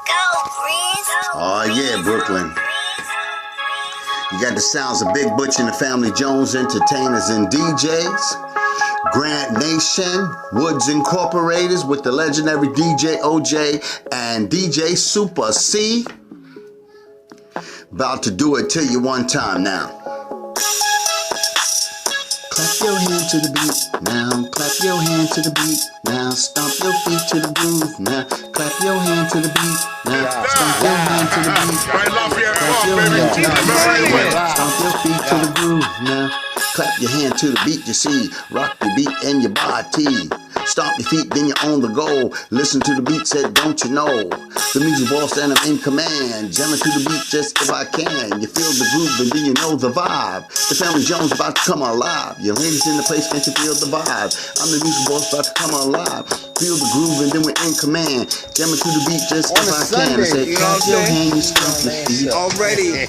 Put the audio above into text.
Oh yeah, Brooklyn. You got the sounds of Big Butch and the Family Jones entertainers and DJs. Grant Nation, Woods Incorporated with the legendary DJ OJ and DJ Super C. About to do it to you one time now. Clap your hand to the beat now. Clap your hand to the beat now. Stomp your feet to the groove now. Clap your hand to the beat now. Stomp your hand to the beat. Clap your hand to the beat. Stomp your feet to the groove now. Clap your hand to the beat, you see. Rock the beat in your body. Stomp your feet, then you're on the go. Listen to the beat, said, don't you know? The music boss and I'm in command. Jamming to the beat just if I can. You feel the groove and then you know the vibe. The Family Jones about to come alive. Your ladies in the place, can't you feel the vibe? I'm the music boss about to come alive. Feel the groove and then we're in command. Jamming to the beat just if I can. I said, clap your hand, you stomp your feet. Already.